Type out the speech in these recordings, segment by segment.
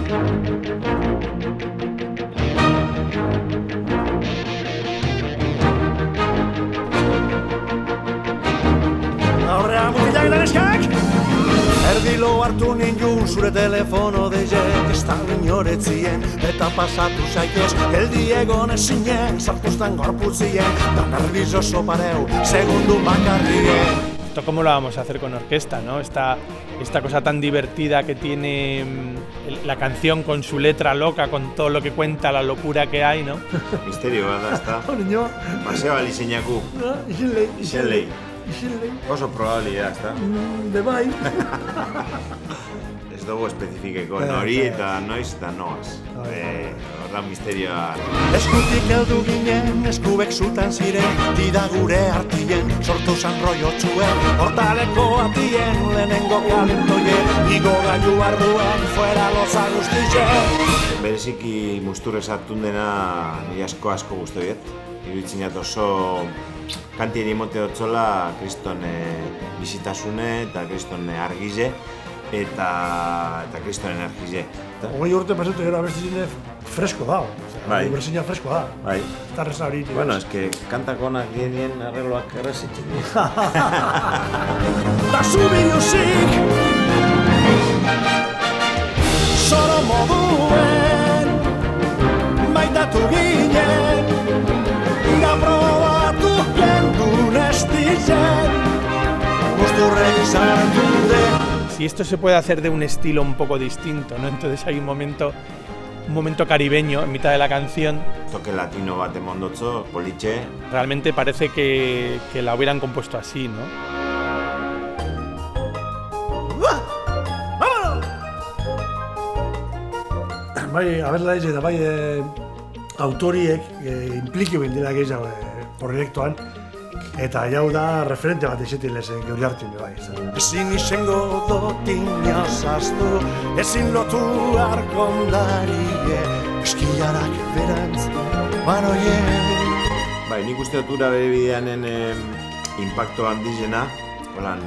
Aurrea mutilak da neskak! Erdilo hartu ninjun zure telefono deiek ez da inoretzien eta pasatu zaitez geldi egon ezinen sartuztan gorputzien da nervioso pareu segundu bakarrien. Esto cómo lo vamos a hacer con orquesta, ¿no? Esta cosa tan divertida que tiene la canción con su letra loca, con todo lo que cuenta, la locura que hay, ¿no? Misterio bat da, ezta? Paseo alizeinaku. Izenlei. Oso probabilidad, ezta? Bai. Ez dugu espezifikeko nori eta noiz eta noaz. Horra misterioa. Eskutik heldu ginen, eskubek zutan ziren, dida gure artien, sortu zan roiotxuen, hortaleko atien, lehenengo kalentoien, igo gailu arduen, fuera loza guztien. Bereziki musturrez hartun dena nire asko guztoiet. Iruditzen oso kantieri mote otzola kriston bizitasune eta kriston argize eta kriston energize. 20 urte pasatu gero abesti zine fresko da, berzina fresko da. Bai. Eta reza hori. Bueno, eske kantak onak genien arregloak errezitzen dira. Da zubiluzik solo moduen maitatu ginen da probatu jendun estizen musturrek sartu den. Si esto se puede hacer de un estilo un poco distinto, ¿no? Entonces hay un momento caribeño en mitad de la canción. Toque latino bat emondotzo, politxe. Realmente parece que la hubieran compuesto así, ¿no? Bai, aberla ez eta bai autoriek impliki bendila gehiago proiektuan eta jau da referente bat izetin lezen geuri hartin bai. Ezin izango dut inozaztu, ezin lotu arkondarie, eskiarak berantz, banoien. Bai, nik uste dut ura bere bideanen impacto handizena, holan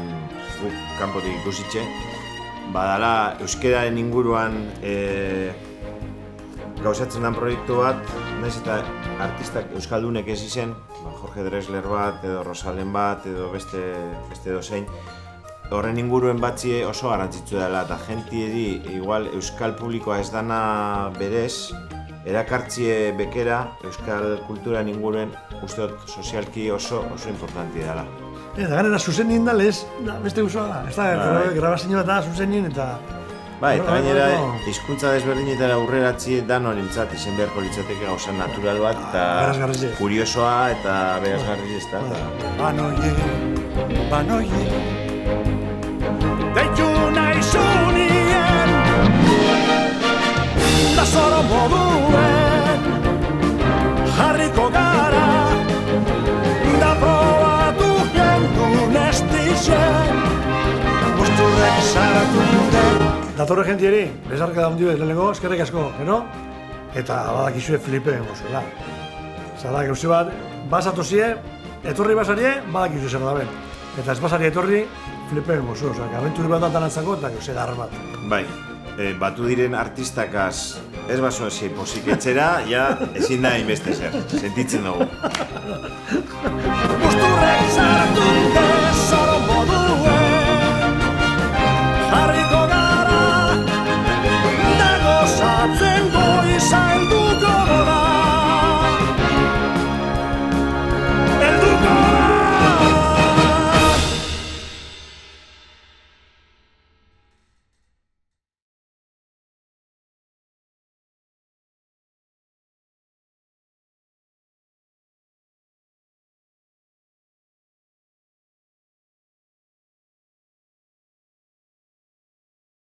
guk kanpotik ikusitxe, badala euskeraren inguruan gauzatzen den proiektu bat, nahiz eta artistak euskaldunek ez izen, Jorge Drexler bat, edo Rosalen bat, edo beste dozein, horren inguruen batzie oso garrantzitsu dela, eta jentieri igual euskal publikoa ez dana berez, erakartzie bekera euskal kulturan inguruen uste dut sozialki oso importanti dela. Eta ganera zuzenien dalez, beste guzua da, ez da grabazio bat da zuzenien eta... Bai, eta gainera hizkuntza desberdinetara aurreratzi danorentzat izen beharko litzateke gauza natural bat eta kuriosoa eta berazgarri ez da. Banoie, deitu nahi zunien, da zoro moduen, jarriko gara, da probatu jendun estizen, musturrek saratu den. Datorre jentieri, bezarka da hundi bez lehenengo, eskerrik asko, gero? Eta badakizue Filipe gozuela. Zara, gauzi bat, basatozie, etorri basarie, badakizue zer da ben. Eta ez basarie etorri, Filipe gozu, ozak, abenturi bat datan antzako eta gauzi da bat. Bai, batu diren artistakaz ez baso ezi posik etxera, ja ezin da inbeste zer, sentitzen dugu. Musturrek sartu den.